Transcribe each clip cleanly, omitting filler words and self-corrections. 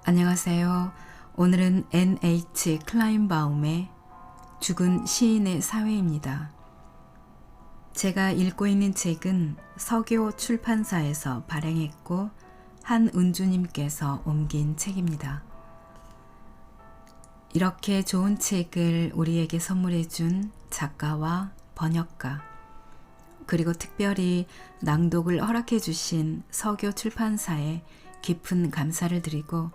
안녕하세요. 오늘은 N.H. 클라인바움의 죽은 시인의 사회입니다. 제가 읽고 있는 책은 서교 출판사에서 발행했고 한은주님께서 옮긴 책입니다. 이렇게 좋은 책을 우리에게 선물해 준 작가와 번역가, 그리고 특별히 낭독을 허락해 주신 서교 출판사에 깊은 감사를 드리고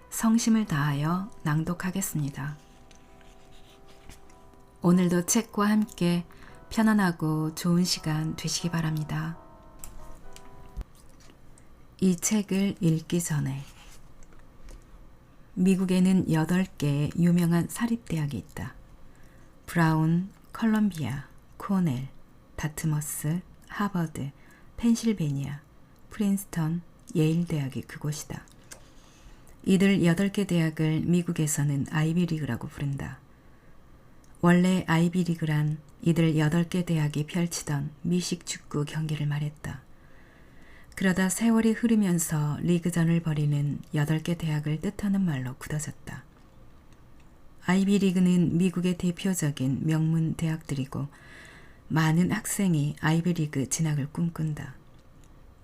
성심을 다하여 낭독하겠습니다. 오늘도 책과 함께 편안하고 좋은 시간 되시기 바랍니다. 이 책을 읽기 전에 미국에는 8개의 유명한 사립대학이 있다. 브라운, 컬럼비아, 코넬, 다트머스, 하버드, 펜실베니아, 프린스턴, 예일 대학이 그곳이다. 이들 8개 대학을 미국에서는 아이비리그라고 부른다. 원래 아이비리그란 이들 8개 대학이 펼치던 미식 축구 경기를 말했다. 그러다 세월이 흐르면서 리그전을 벌이는 8개 대학을 뜻하는 말로 굳어졌다. 아이비리그는 미국의 대표적인 명문 대학들이고 많은 학생이 아이비리그 진학을 꿈꾼다.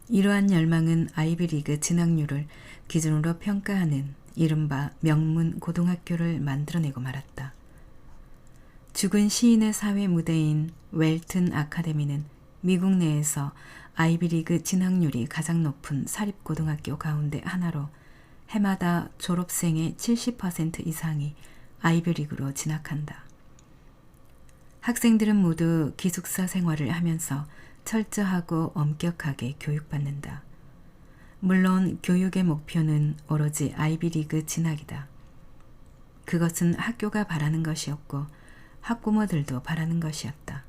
이러한 열망은 아이비리그 진학률을 기준으로 평가하는 이른바 명문 고등학교를 만들어내고 말았다. 죽은 시인의 사회 무대인 웰튼 아카데미는 미국 내에서 아이비리그 진학률이 가장 높은 사립고등학교 가운데 하나로 해마다 졸업생의 70% 이상이 아이비리그로 진학한다. 학생들은 모두 기숙사 생활을 하면서 철저하고 엄격하게 교육받는다. 물론 교육의 목표는 오로지 아이비리그 진학이다. 그것은 학교가 바라는 것이었고 학부모들도 바라는 것이었다.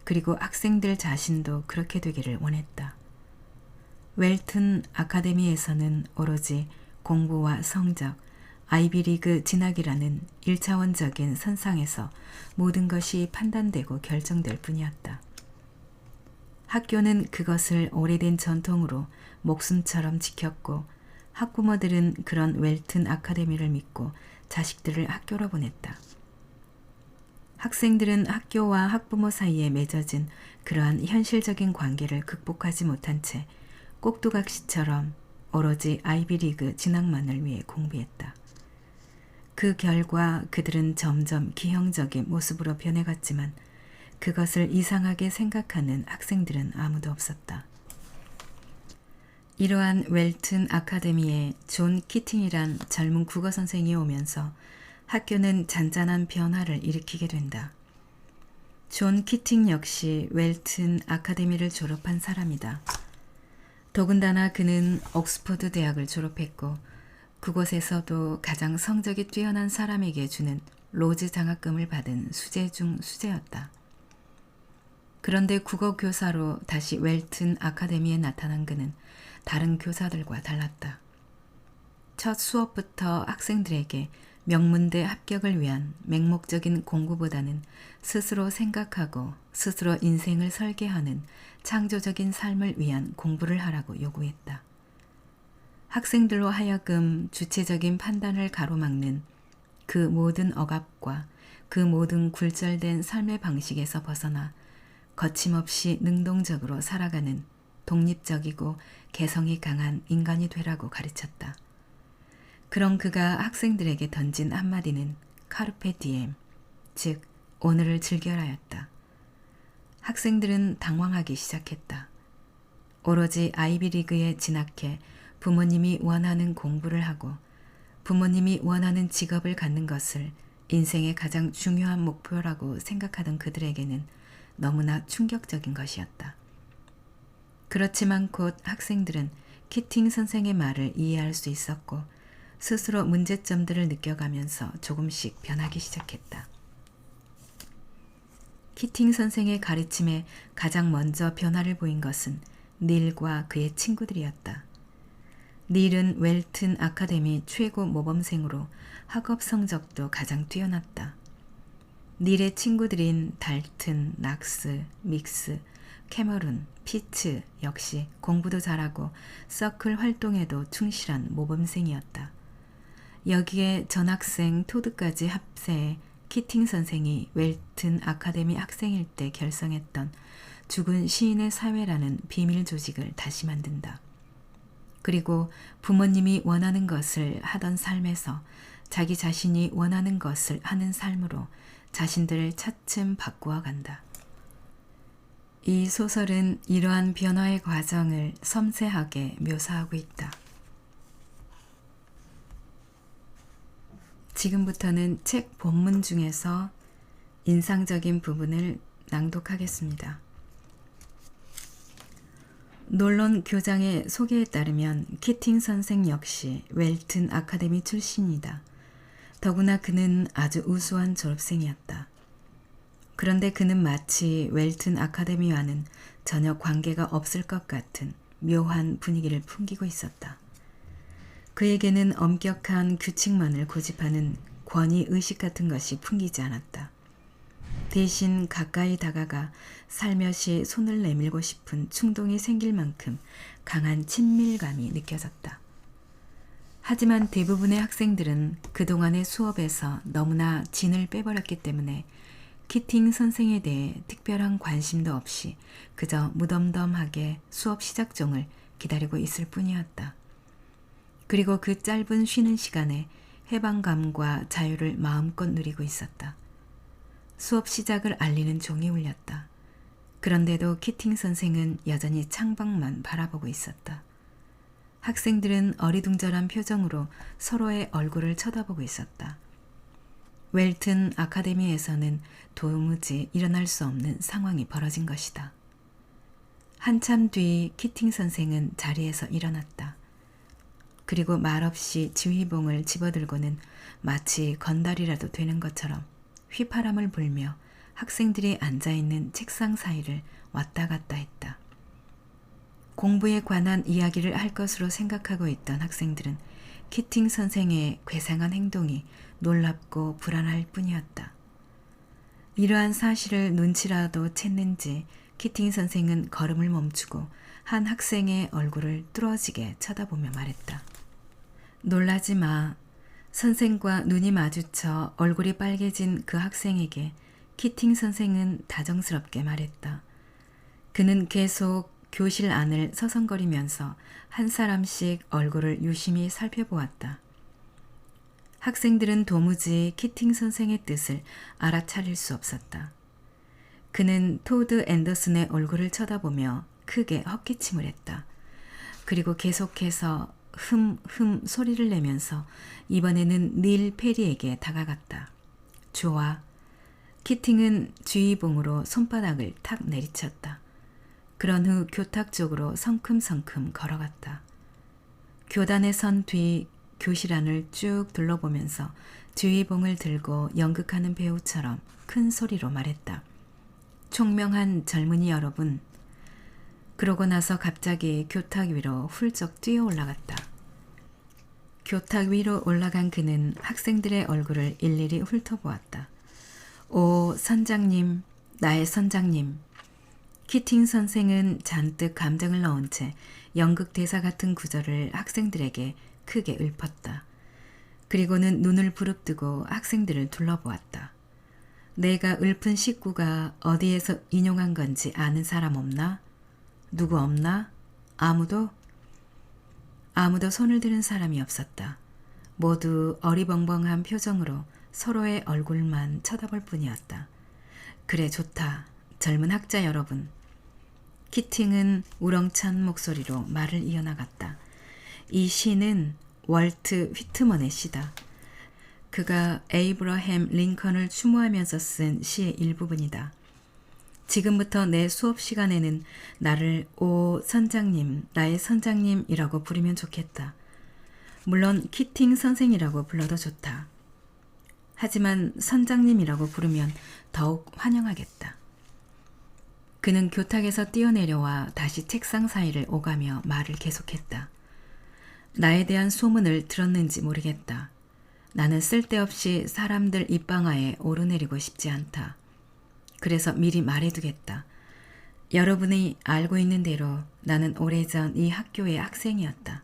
그리고 학생들 자신도 그렇게 되기를 원했다. 웰튼 아카데미에서는 오로지 공부와 성적, 아이비리그 진학이라는 1차원적인 선상에서 모든 것이 판단되고 결정될 뿐이었다. 학교는 그것을 오래된 전통으로 목숨처럼 지켰고 학부모들은 그런 웰튼 아카데미를 믿고 자식들을 학교로 보냈다. 학생들은 학교와 학부모 사이에 맺어진 그러한 현실적인 관계를 극복하지 못한 채 꼭두각시처럼 오로지 아이비리그 진학만을 위해 공부했다. 그 결과 그들은 점점 기형적인 모습으로 변해갔지만 그것을 이상하게 생각하는 학생들은 아무도 없었다. 이러한 웰튼 아카데미에 존 키팅이란 젊은 국어 선생이 오면서 학교는 잔잔한 변화를 일으키게 된다. 존 키팅 역시 웰튼 아카데미를 졸업한 사람이다. 더군다나 그는 옥스퍼드 대학을 졸업했고 그곳에서도 가장 성적이 뛰어난 사람에게 주는 로즈 장학금을 받은 수재 중 수재였다. 그런데 국어 교사로 다시 웰튼 아카데미에 나타난 그는 다른 교사들과 달랐다. 첫 수업부터 학생들에게 명문대 합격을 위한 맹목적인 공부보다는 스스로 생각하고 스스로 인생을 설계하는 창조적인 삶을 위한 공부를 하라고 요구했다. 학생들로 하여금 주체적인 판단을 가로막는 그 모든 억압과 그 모든 굴절된 삶의 방식에서 벗어나 거침없이 능동적으로 살아가는 독립적이고 개성이 강한 인간이 되라고 가르쳤다. 그런 그가 학생들에게 던진 한마디는 카르페 디엠, 즉 오늘을 즐겨라였다. 학생들은 당황하기 시작했다. 오로지 아이비리그에 진학해 부모님이 원하는 공부를 하고 부모님이 원하는 직업을 갖는 것을 인생의 가장 중요한 목표라고 생각하던 그들에게는 너무나 충격적인 것이었다. 그렇지만 곧 학생들은 키팅 선생의 말을 이해할 수 있었고 스스로 문제점들을 느껴가면서 조금씩 변하기 시작했다. 키팅 선생의 가르침에 가장 먼저 변화를 보인 것은 닐과 그의 친구들이었다. 닐은 웰튼 아카데미 최고 모범생으로 학업 성적도 가장 뛰어났다. 닐의 친구들인 달튼, 낙스, 믹스, 캐머룬, 피츠 역시 공부도 잘하고 서클 활동에도 충실한 모범생이었다. 여기에 전학생 토드까지 합세해 키팅 선생이 웰튼 아카데미 학생일 때 결성했던 죽은 시인의 사회라는 비밀 조직을 다시 만든다. 그리고 부모님이 원하는 것을 하던 삶에서 자기 자신이 원하는 것을 하는 삶으로 자신들을 차츰 바꾸어 간다. 이 소설은 이러한 변화의 과정을 섬세하게 묘사하고 있다. 지금부터는 책 본문 중에서 인상적인 부분을 낭독하겠습니다. 논론 교장의 소개에 따르면 키팅 선생 역시 웰튼 아카데미 출신이다. 더구나 그는 아주 우수한 졸업생이었다. 그런데 그는 마치 웰튼 아카데미와는 전혀 관계가 없을 것 같은 묘한 분위기를 풍기고 있었다. 그에게는 엄격한 규칙만을 고집하는 권위의식 같은 것이 풍기지 않았다. 대신 가까이 다가가 살며시 손을 내밀고 싶은 충동이 생길 만큼 강한 친밀감이 느껴졌다. 하지만 대부분의 학생들은 그동안의 수업에서 너무나 진을 빼버렸기 때문에 키팅 선생에 대해 특별한 관심도 없이 그저 무덤덤하게 수업 시작종을 기다리고 있을 뿐이었다. 그리고 그 짧은 쉬는 시간에 해방감과 자유를 마음껏 누리고 있었다. 수업 시작을 알리는 종이 울렸다. 그런데도 키팅 선생은 여전히 창밖만 바라보고 있었다. 학생들은 어리둥절한 표정으로 서로의 얼굴을 쳐다보고 있었다. 웰튼 아카데미에서는 도무지 일어날 수 없는 상황이 벌어진 것이다. 한참 뒤 키팅 선생은 자리에서 일어났다. 그리고 말없이 지휘봉을 집어들고는 마치 건달이라도 되는 것처럼 휘파람을 불며 학생들이 앉아있는 책상 사이를 왔다 갔다 했다. 공부에 관한 이야기를 할 것으로 생각하고 있던 학생들은 키팅 선생의 괴상한 행동이 놀랍고 불안할 뿐이었다. 이러한 사실을 눈치라도 챘는지 키팅 선생은 걸음을 멈추고 한 학생의 얼굴을 뚫어지게 쳐다보며 말했다. 놀라지 마. 선생과 눈이 마주쳐 얼굴이 빨개진 그 학생에게 키팅 선생은 다정스럽게 말했다. 그는 계속 교실 안을 서성거리면서 한 사람씩 얼굴을 유심히 살펴보았다. 학생들은 도무지 키팅 선생의 뜻을 알아차릴 수 없었다. 그는 토드 앤더슨의 얼굴을 쳐다보며 크게 헛기침을 했다. 그리고 계속해서 흠흠 소리를 내면서 이번에는 닐 페리에게 다가갔다. 좋아. 키팅은 주의봉으로 손바닥을 탁 내리쳤다. 그런 후 교탁 쪽으로 성큼성큼 걸어갔다. 교단에 선 뒤 교실 안을 쭉 둘러보면서 주의봉을 들고 연극하는 배우처럼 큰 소리로 말했다. 총명한 젊은이 여러분. 그러고 나서 갑자기 교탁 위로 훌쩍 뛰어 올라갔다. 교탁 위로 올라간 그는 학생들의 얼굴을 일일이 훑어보았다. 오, 선장님, 나의 선장님. 키팅 선생은 잔뜩 감정을 넣은 채 연극 대사 같은 구절을 학생들에게 크게 읊었다. 그리고는 눈을 부릅뜨고 학생들을 둘러보았다. 내가 읊은 식구가 어디에서 인용한 건지 아는 사람 없나? 누구 없나? 아무도? 아무도 손을 드는 사람이 없었다. 모두 어리벙벙한 표정으로 서로의 얼굴만 쳐다볼 뿐이었다. 그래 좋다. 젊은 학자 여러분. 키팅은 우렁찬 목소리로 말을 이어나갔다. 이 시는 월트 휘트먼의 시다. 그가 에이브러햄 링컨을 추모하면서 쓴 시의 일부분이다. 지금부터 내 수업 시간에는 나를 오 선장님, 나의 선장님이라고 부르면 좋겠다. 물론 키팅 선생이라고 불러도 좋다. 하지만 선장님이라고 부르면 더욱 환영하겠다. 그는 교탁에서 뛰어내려와 다시 책상 사이를 오가며 말을 계속했다. 나에 대한 소문을 들었는지 모르겠다. 나는 쓸데없이 사람들 입방아에 오르내리고 싶지 않다. 그래서 미리 말해두겠다. 여러분이 알고 있는 대로 나는 오래전 이 학교의 학생이었다.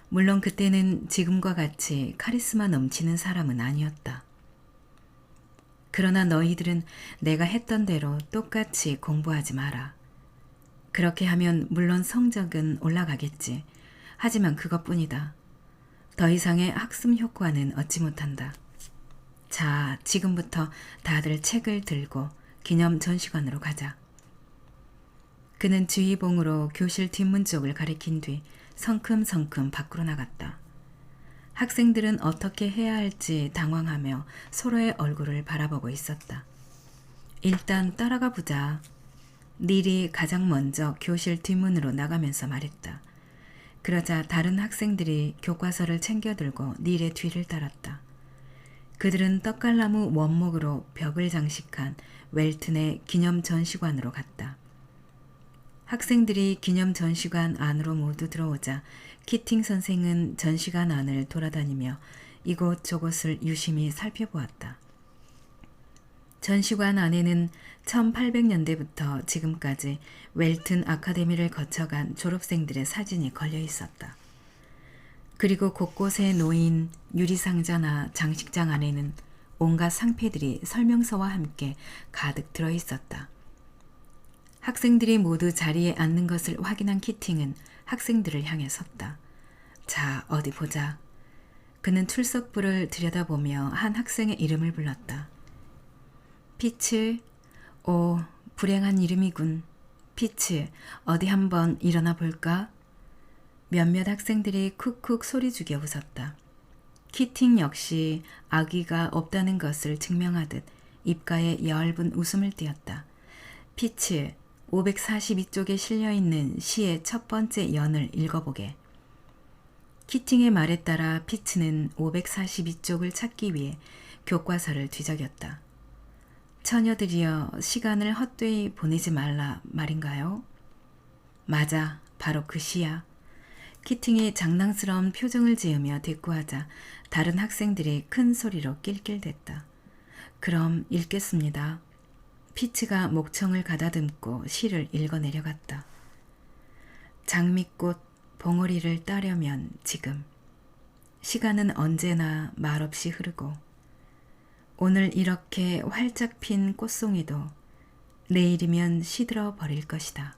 물론 그때는 지금과 같이 카리스마 넘치는 사람은 아니었다. 그러나 너희들은 내가 했던 대로 똑같이 공부하지 마라. 그렇게 하면 물론 성적은 올라가겠지. 하지만 그것뿐이다. 더 이상의 학습 효과는 얻지 못한다. 자, 지금부터 다들 책을 들고 기념 전시관으로 가자. 그는 주의봉으로 교실 뒷문 쪽을 가리킨 뒤 성큼성큼 밖으로 나갔다. 학생들은 어떻게 해야 할지 당황하며 서로의 얼굴을 바라보고 있었다. 일단 따라가 보자. 닐이 가장 먼저 교실 뒷문으로 나가면서 말했다. 그러자 다른 학생들이 교과서를 챙겨들고 닐의 뒤를 따랐다. 그들은 떡갈나무 원목으로 벽을 장식한 웰튼의 기념 전시관으로 갔다. 학생들이 기념 전시관 안으로 모두 들어오자 키팅 선생은 전시관 안을 돌아다니며 이곳저곳을 유심히 살펴보았다. 전시관 안에는 1800년대부터 지금까지 웰튼 아카데미를 거쳐간 졸업생들의 사진이 걸려 있었다. 그리고 곳곳에 놓인 유리상자나 장식장 안에는 온갖 상패들이 설명서와 함께 가득 들어 있었다. 학생들이 모두 자리에 앉는 것을 확인한 키팅은 학생들을 향해 섰다. 자, 어디 보자. 그는 출석부를 들여다보며 한 학생의 이름을 불렀다. 피츠, 오, 불행한 이름이군. 피츠, 어디 한번 일어나 볼까? 몇몇 학생들이 쿡쿡 소리 죽여 웃었다. 키팅 역시 아기가 없다는 것을 증명하듯 입가에 엷은 웃음을 띄었다. 피츠, 542쪽에 실려있는 시의 첫 번째 연을 읽어보게. 키팅의 말에 따라 피츠는 542쪽을 찾기 위해 교과서를 뒤적였다. 처녀들이여 시간을 헛되이 보내지 말라 말인가요? 맞아, 바로 그 시야. 키팅이 장난스러운 표정을 지으며 대꾸하자 다른 학생들이 큰 소리로 낄낄댔다. 그럼 읽겠습니다. 피츠가 목청을 가다듬고 시를 읽어 내려갔다. 장미꽃 봉오리를 따려면 지금. 시간은 언제나 말없이 흐르고 오늘 이렇게 활짝 핀 꽃송이도 내일이면 시들어 버릴 것이다.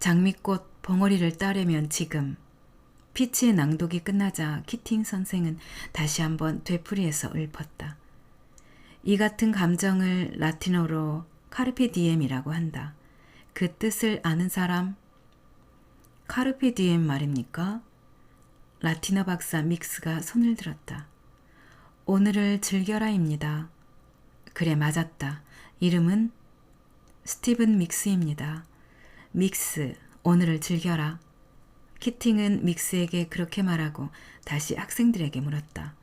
장미꽃 봉오리를 따려면 지금. 피츠의 낭독이 끝나자 키팅 선생은 다시 한번 되풀이해서 읊었다. 이 같은 감정을 라틴어로 카르페 디엠이라고 한다. 그 뜻을 아는 사람? 카르페 디엠 말입니까? 라틴어 박사 믹스가 손을 들었다. 오늘을 즐겨라입니다. 그래, 맞았다. 이름은 스티븐 믹스입니다. 믹스, 오늘을 즐겨라. 키팅은 믹스에게 그렇게 말하고 다시 학생들에게 물었다.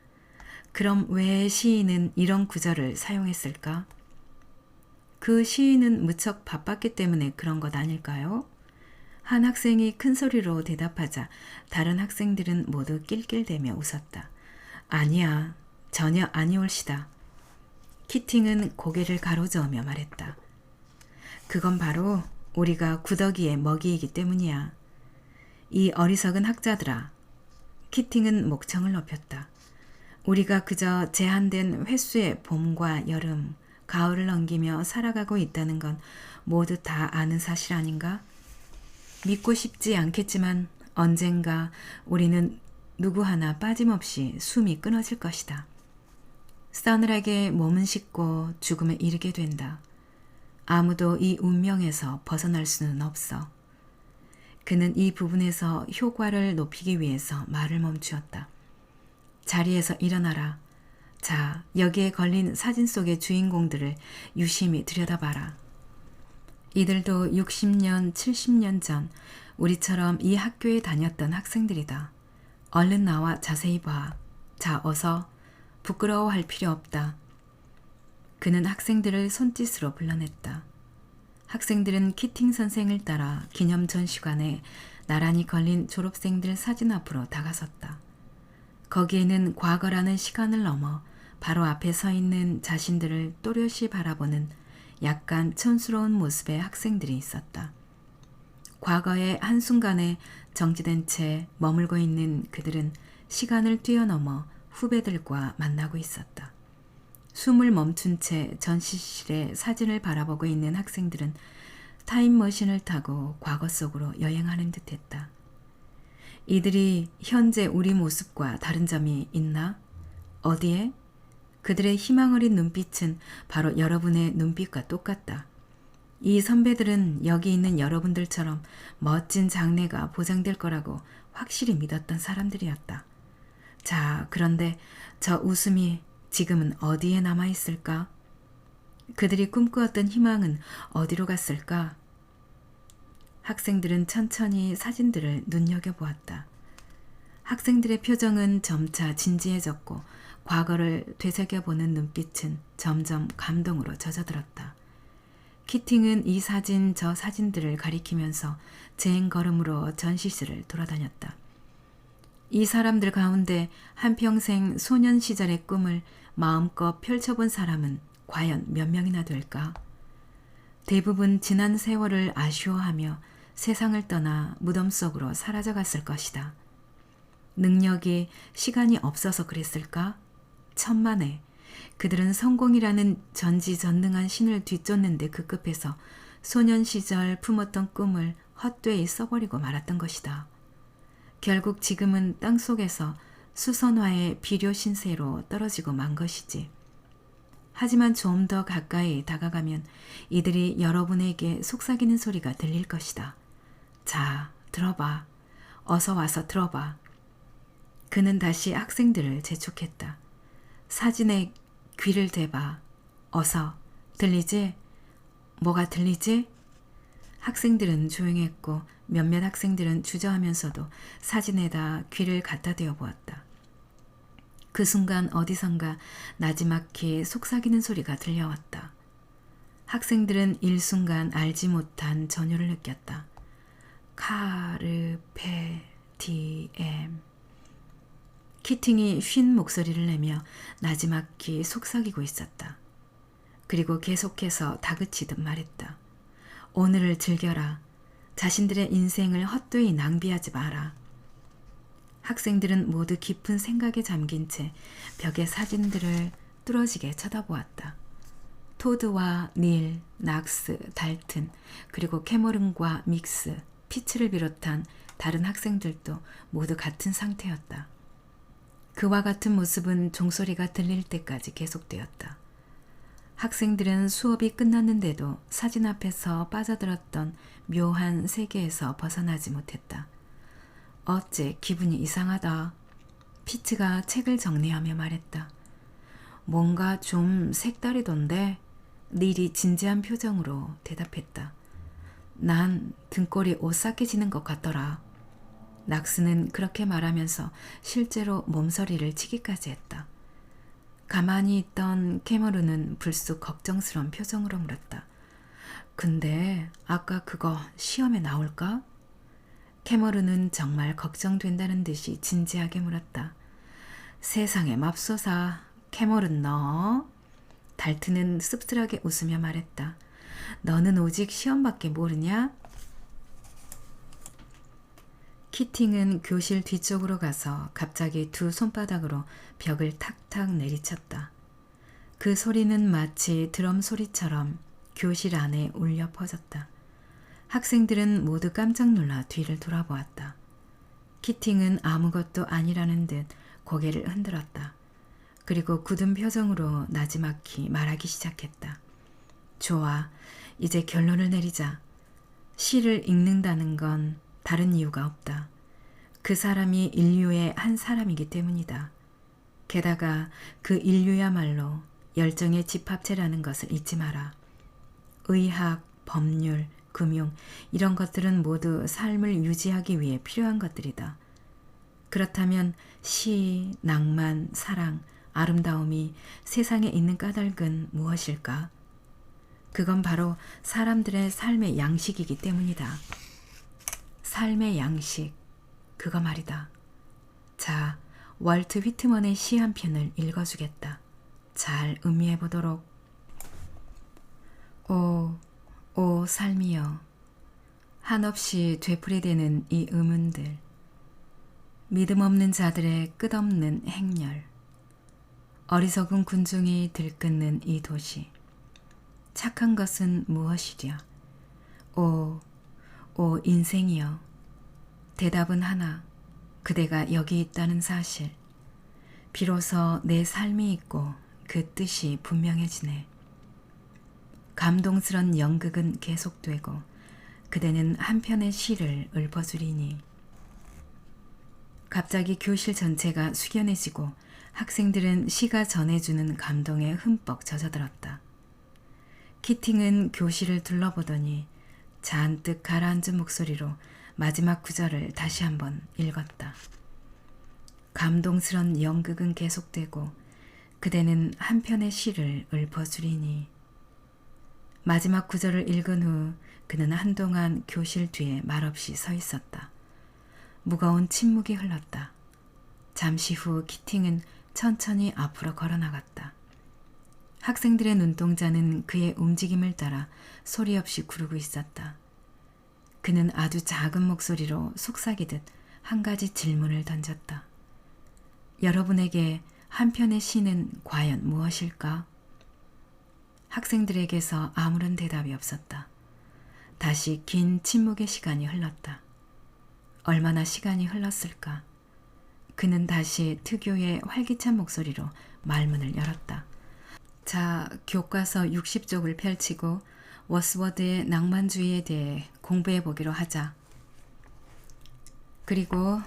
그럼 왜 시인은 이런 구절을 사용했을까? 그 시인은 무척 바빴기 때문에 그런 것 아닐까요? 한 학생이 큰 소리로 대답하자 다른 학생들은 모두 낄낄대며 웃었다. 아니야, 전혀 아니올시다. 키팅은 고개를 가로저으며 말했다. 그건 바로 우리가 구더기의 먹이이기 때문이야. 이 어리석은 학자들아. 키팅은 목청을 높였다. 우리가 그저 제한된 횟수의 봄과 여름, 가을을 넘기며 살아가고 있다는 건 모두 다 아는 사실 아닌가? 믿고 싶지 않겠지만 언젠가 우리는 누구 하나 빠짐없이 숨이 끊어질 것이다. 싸늘하게 몸은 식고 죽음에 이르게 된다. 아무도 이 운명에서 벗어날 수는 없어. 그는 이 부분에서 효과를 높이기 위해서 말을 멈추었다. 자리에서 일어나라. 자, 여기에 걸린 사진 속의 주인공들을 유심히 들여다봐라. 이들도 60년, 70년 전 우리처럼 이 학교에 다녔던 학생들이다. 얼른 나와 자세히 봐. 자, 어서. 부끄러워할 필요 없다. 그는 학생들을 손짓으로 불러냈다. 학생들은 키팅 선생을 따라 기념 전시관에 나란히 걸린 졸업생들 사진 앞으로 다가섰다. 거기에는 과거라는 시간을 넘어 바로 앞에 서 있는 자신들을 또렷이 바라보는 약간 촌스러운 모습의 학생들이 있었다. 과거의 한순간에 정지된 채 머물고 있는 그들은 시간을 뛰어넘어 후배들과 만나고 있었다. 숨을 멈춘 채 전시실의 사진을 바라보고 있는 학생들은 타임머신을 타고 과거 속으로 여행하는 듯했다. 이들이 현재 우리 모습과 다른 점이 있나? 어디에? 그들의 희망 어린 눈빛은 바로 여러분의 눈빛과 똑같다. 이 선배들은 여기 있는 여러분들처럼 멋진 장래가 보장될 거라고 확실히 믿었던 사람들이었다. 자, 그런데 저 웃음이 지금은 어디에 남아있을까? 그들이 꿈꾸었던 희망은 어디로 갔을까? 학생들은 천천히 사진들을 눈여겨보았다. 학생들의 표정은 점차 진지해졌고 과거를 되새겨보는 눈빛은 점점 감동으로 젖어들었다. 키팅은 이 사진 저 사진들을 가리키면서 재행걸음으로 전시실을 돌아다녔다. 이 사람들 가운데 한평생 소년 시절의 꿈을 마음껏 펼쳐본 사람은 과연 몇 명이나 될까? 대부분 지난 세월을 아쉬워하며 세상을 떠나 무덤 속으로 사라져갔을 것이다. 능력이 시간이 없어서 그랬을까? 천만에 그들은 성공이라는 전지전능한 신을 뒤쫓는데 급급해서 소년 시절 품었던 꿈을 헛되이 써버리고 말았던 것이다. 결국 지금은 땅속에서 수선화의 비료 신세로 떨어지고 만 것이지. 하지만 좀 더 가까이 다가가면 이들이 여러분에게 속삭이는 소리가 들릴 것이다. 자, 들어봐. 어서 와서 들어봐. 그는 다시 학생들을 재촉했다. 사진에 귀를 대봐. 어서. 들리지? 뭐가 들리지? 학생들은 조용했고 몇몇 학생들은 주저하면서도 사진에다 귀를 갖다 대어 보았다. 그 순간 어디선가 나지막히 속삭이는 소리가 들려왔다. 학생들은 일순간 알지 못한 전율을 느꼈다. 카르페 디엠. 키팅이 쉰 목소리를 내며 나지막히 속삭이고 있었다. 그리고 계속해서 다그치듯 말했다. 오늘을 즐겨라. 자신들의 인생을 헛되이 낭비하지 마라. 학생들은 모두 깊은 생각에 잠긴 채 벽의 사진들을 뚫어지게 쳐다보았다. 토드와 닐, 낙스, 달튼, 그리고 캐머런과 믹스, 피츠를 비롯한 다른 학생들도 모두 같은 상태였다. 그와 같은 모습은 종소리가 들릴 때까지 계속되었다. 학생들은 수업이 끝났는데도 사진 앞에서 빠져들었던 묘한 세계에서 벗어나지 못했다. 어째 기분이 이상하다. 피츠가 책을 정리하며 말했다. 뭔가 좀 색다르던데? 닐이 진지한 표정으로 대답했다. 난 등골이 오싹해지는 것 같더라. 낙스는 그렇게 말하면서 실제로 몸서리를 치기까지 했다. 가만히 있던 캐머런은 불쑥 걱정스러운 표정으로 물었다. 근데 아까 그거 시험에 나올까? 캐머런은 정말 걱정된다는 듯이 진지하게 물었다. 세상에 맙소사, 캐머런 너? 달트는 씁쓸하게 웃으며 말했다. 너는 오직 시험밖에 모르냐? 키팅은 교실 뒤쪽으로 가서 갑자기 두 손바닥으로 벽을 탁탁 내리쳤다. 그 소리는 마치 드럼 소리처럼 교실 안에 울려 퍼졌다. 학생들은 모두 깜짝 놀라 뒤를 돌아보았다. 키팅은 아무것도 아니라는 듯 고개를 흔들었다. 그리고 굳은 표정으로 나지막히 말하기 시작했다. 좋아, 이제 결론을 내리자. 시를 읽는다는 건 다른 이유가 없다. 그 사람이 인류의 한 사람이기 때문이다. 게다가 그 인류야말로 열정의 집합체라는 것을 잊지 마라. 의학, 법률, 금융 이런 것들은 모두 삶을 유지하기 위해 필요한 것들이다. 그렇다면 시, 낭만, 사랑, 아름다움이 세상에 있는 까닭은 무엇일까? 그건 바로 사람들의 삶의 양식이기 때문이다. 삶의 양식, 그거 말이다. 자, 월트 휘트먼의 시 한 편을 읽어주겠다. 잘 음미해보도록. 오 삶이여. 한없이 되풀이되는 이 의문들, 믿음 없는 자들의 끝없는 행렬, 어리석은 군중이 들끓는 이 도시, 착한 것은 무엇이랴? 오 인생이여, 대답은 하나, 그대가 여기 있다는 사실. 비로소 내 삶이 있고 그 뜻이 분명해지네. 감동스런 연극은 계속되고 그대는 한편의 시를 읊어주리니. 갑자기 교실 전체가 숙연해지고 학생들은 시가 전해주는 감동에 흠뻑 젖어들었다. 키팅은 교실을 둘러보더니 잔뜩 가라앉은 목소리로 마지막 구절을 다시 한번 읽었다. 감동스런 연극은 계속되고 그대는 한편의 시를 읊어주리니. 마지막 구절을 읽은 후 그는 한동안 교실 뒤에 말없이 서 있었다. 무거운 침묵이 흘렀다. 잠시 후 키팅은 천천히 앞으로 걸어나갔다. 학생들의 눈동자는 그의 움직임을 따라 소리 없이 구르고 있었다. 그는 아주 작은 목소리로 속삭이듯 한 가지 질문을 던졌다. 여러분에게 한편의 시는 과연 무엇일까? 학생들에게서 아무런 대답이 없었다. 다시 긴 침묵의 시간이 흘렀다. 얼마나 시간이 흘렀을까? 그는 다시 특유의 활기찬 목소리로 말문을 열었다. 자, 교과서 60쪽을 펼치고 워스워드의 낭만주의에 대해 공부해 보기로 하자. 그리고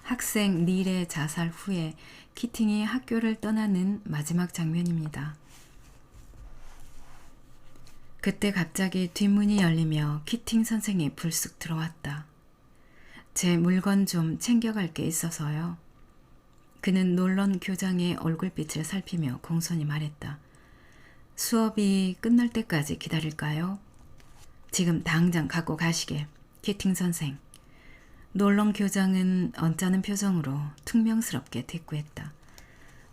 학생 닐의 자살 후에 키팅이 학교를 떠나는 마지막 장면입니다. 그때 갑자기 뒷문이 열리며 키팅 선생이 불쑥 들어왔다. 제 물건 좀 챙겨갈 게 있어서요. 그는 놀런 교장의 얼굴빛을 살피며 공손히 말했다. 수업이 끝날 때까지 기다릴까요? 지금 당장 갖고 가시게, 키팅 선생. 놀런 교장은 언짢은 표정으로 퉁명스럽게 대꾸했다.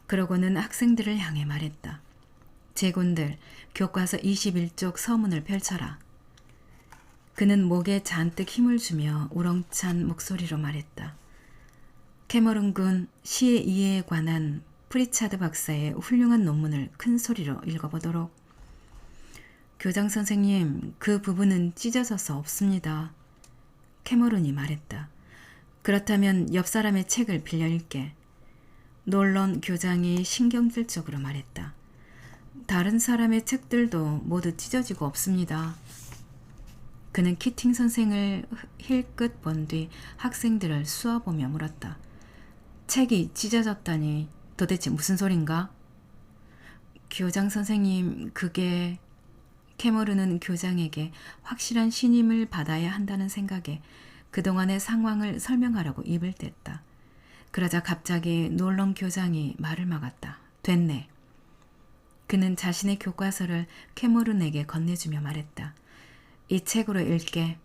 그러고는 학생들을 향해 말했다. 제군들, 교과서 21쪽 서문을 펼쳐라. 그는 목에 잔뜩 힘을 주며 우렁찬 목소리로 말했다. 캐머런 군 시의 이해에 관한 프리차드 박사의 훌륭한 논문을 큰 소리로 읽어보도록. 교장 선생님, 그 부분은 찢어져서 없습니다. 캐머런이 말했다. 그렇다면 옆 사람의 책을 빌려 읽게. 놀런 교장이 신경질적으로 말했다. 다른 사람의 책들도 모두 찢어지고 없습니다. 그는 키팅 선생을 힐끗 본 뒤 학생들을 쑤어보며 물었다. 책이 찢어졌다니 도대체 무슨 소린가? 교장 선생님, 그게... 캐머른은 교장에게 확실한 신임을 받아야 한다는 생각에 그동안의 상황을 설명하려고 입을 뗐다. 그러자 갑자기 놀런 교장이 말을 막았다. 됐네. 그는 자신의 교과서를 캐머른에게 건네주며 말했다. 이 책으로 읽게.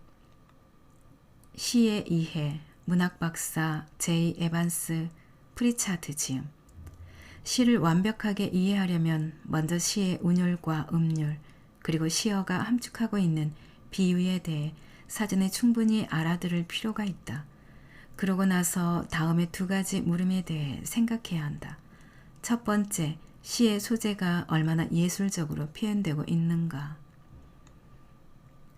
시의 이해, 문학박사 제이 에반스 프리차드 지음. 시를 완벽하게 이해하려면 먼저 시의 운율과 음률, 그리고 시어가 함축하고 있는 비유에 대해 사전에 충분히 알아들을 필요가 있다. 그러고 나서 다음에 두 가지 물음에 대해 생각해야 한다. 첫 번째, 시의 소재가 얼마나 예술적으로 표현되고 있는가.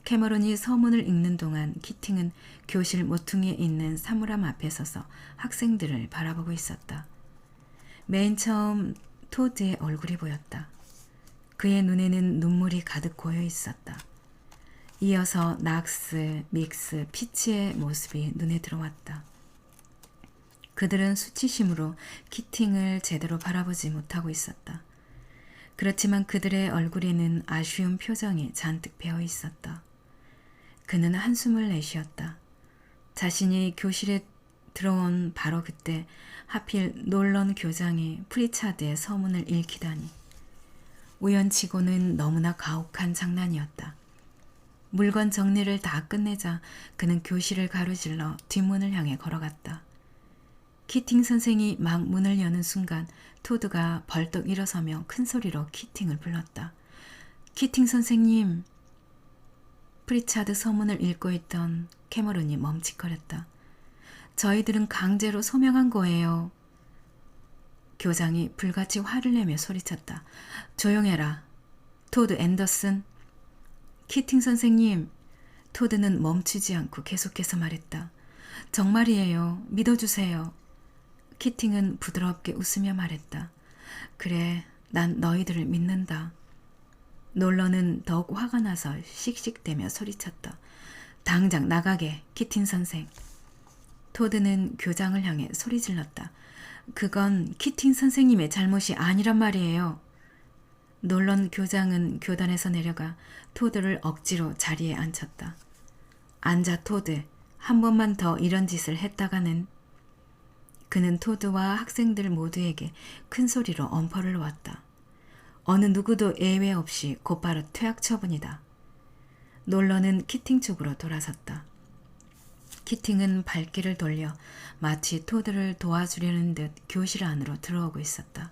캐머런이 서문을 읽는 동안 키팅은 교실 모퉁이에 있는 사물함 앞에 서서 학생들을 바라보고 있었다. 맨 처음 토드의 얼굴이 보였다. 그의 눈에는 눈물이 가득 고여 있었다. 이어서 낙스, 믹스, 피치의 모습이 눈에 들어왔다. 그들은 수치심으로 키팅을 제대로 바라보지 못하고 있었다. 그렇지만 그들의 얼굴에는 아쉬운 표정이 잔뜩 배어 있었다. 그는 한숨을 내쉬었다. 자신이 교실에 들어온 바로 그때 하필 놀런 교장이 프리차드의 서문을 읽히다니. 우연치고는 너무나 가혹한 장난이었다. 물건 정리를 다 끝내자 그는 교실을 가로질러 뒷문을 향해 걸어갔다. 키팅 선생이 막 문을 여는 순간 토드가 벌떡 일어서며 큰 소리로 키팅을 불렀다. 키팅 선생님! 프리차드 서문을 읽고 있던 캐머런이 멈칫거렸다. 저희들은 강제로 소명한 거예요. 교장이 불같이 화를 내며 소리쳤다. 조용해라. 토드 앤더슨. 키팅 선생님. 토드는 멈추지 않고 계속해서 말했다. 정말이에요. 믿어주세요. 키팅은 부드럽게 웃으며 말했다. 그래, 난 너희들을 믿는다. 놀러는 더욱 화가 나서 씩씩대며 소리쳤다. 당장 나가게, 키팅 선생. 토드는 교장을 향해 소리질렀다. 그건 키팅 선생님의 잘못이 아니란 말이에요. 놀런 교장은 교단에서 내려가 토드를 억지로 자리에 앉혔다. 앉아 토드, 한 번만 더 이런 짓을 했다가는. 그는 토드와 학생들 모두에게 큰 소리로 엄포를 놓았다. 어느 누구도 예외 없이 곧바로 퇴학 처분이다. 놀러는 키팅 쪽으로 돌아섰다. 키팅은 발길을 돌려 마치 토드를 도와주려는 듯 교실 안으로 들어오고 있었다.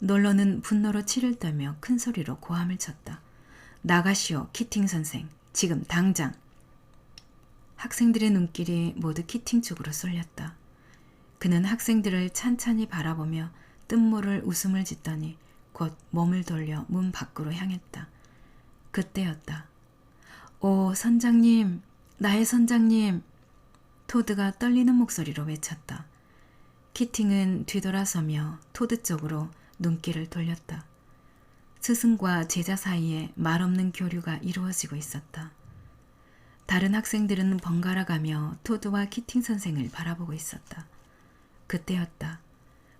놀러는 분노로 치를 떨며 큰 소리로 고함을 쳤다. 나가시오, 키팅 선생. 지금 당장. 학생들의 눈길이 모두 키팅 쪽으로 쏠렸다. 그는 학생들을 찬찬히 바라보며 뜬모를 웃음을 짓더니 곧 몸을 돌려 문 밖으로 향했다. 그때였다. 오, 선장님, 나의 선장님. 토드가 떨리는 목소리로 외쳤다. 키팅은 뒤돌아서며 토드 쪽으로 눈길을 돌렸다. 스승과 제자 사이에 말없는 교류가 이루어지고 있었다. 다른 학생들은 번갈아가며 토드와 키팅 선생을 바라보고 있었다. 그때였다.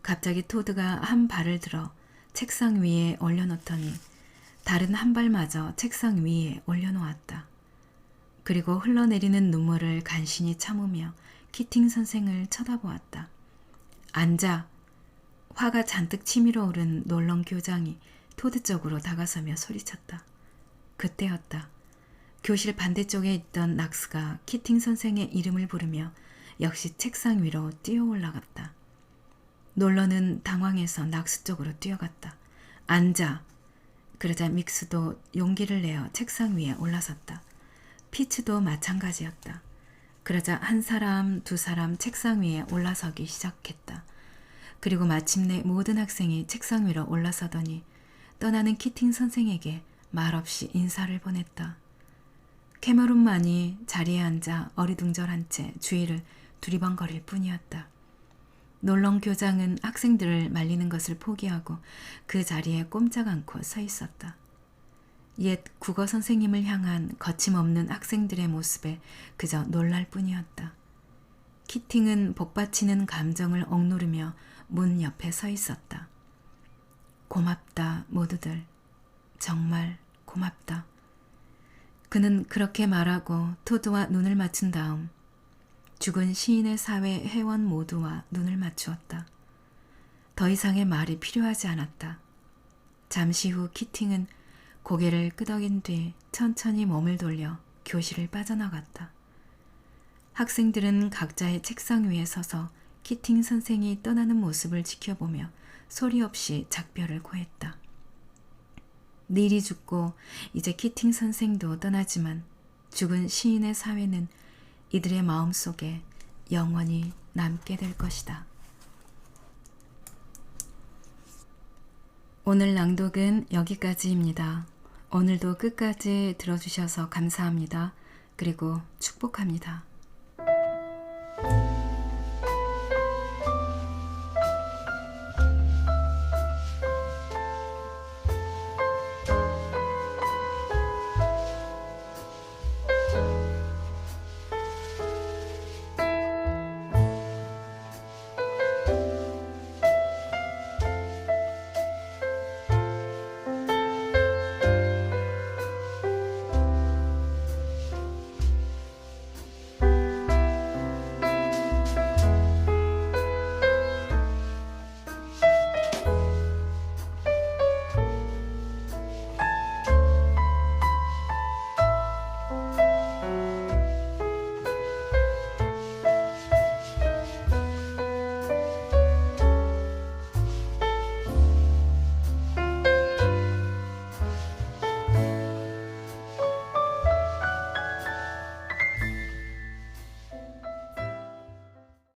갑자기 토드가 한 발을 들어 책상 위에 올려놓더니 다른 한 발마저 책상 위에 올려놓았다. 그리고 흘러내리는 눈물을 간신히 참으며 키팅 선생을 쳐다보았다. 앉아. 화가 잔뜩 치밀어 오른 놀렁 교장이 토드 쪽으로 다가서며 소리쳤다. 그때였다. 교실 반대쪽에 있던 낙스가 키팅 선생의 이름을 부르며 역시 책상 위로 뛰어 올라갔다. 놀러는 당황해서 낙스 쪽으로 뛰어갔다. 앉아. 그러자 믹스도 용기를 내어 책상 위에 올라섰다. 피츠도 마찬가지였다. 그러자 한 사람, 두 사람 책상 위에 올라서기 시작했다. 그리고 마침내 모든 학생이 책상 위로 올라서더니 떠나는 키팅 선생에게 말없이 인사를 보냈다. 캐머런만이 자리에 앉아 어리둥절한 채 주위를 두리번거릴 뿐이었다. 놀렁 교장은 학생들을 말리는 것을 포기하고 그 자리에 꼼짝 않고 서 있었다. 옛 국어 선생님을 향한 거침없는 학생들의 모습에 그저 놀랄 뿐이었다. 키팅은 복받치는 감정을 억누르며 문 옆에 서 있었다. 고맙다, 모두들. 정말 고맙다. 그는 그렇게 말하고 토드와 눈을 맞춘 다음 죽은 시인의 사회 회원 모두와 눈을 맞추었다. 더 이상의 말이 필요하지 않았다. 잠시 후 키팅은 고개를 끄덕인 뒤 천천히 몸을 돌려 교실을 빠져나갔다. 학생들은 각자의 책상 위에 서서 키팅 선생이 떠나는 모습을 지켜보며 소리 없이 작별을 고했다. 닐이 죽고 이제 키팅 선생도 떠나지만 죽은 시인의 사회는 이들의 마음속에 영원히 남게 될 것이다. 오늘 낭독은 여기까지입니다. 오늘도 끝까지 들어주셔서 감사합니다. 그리고 축복합니다.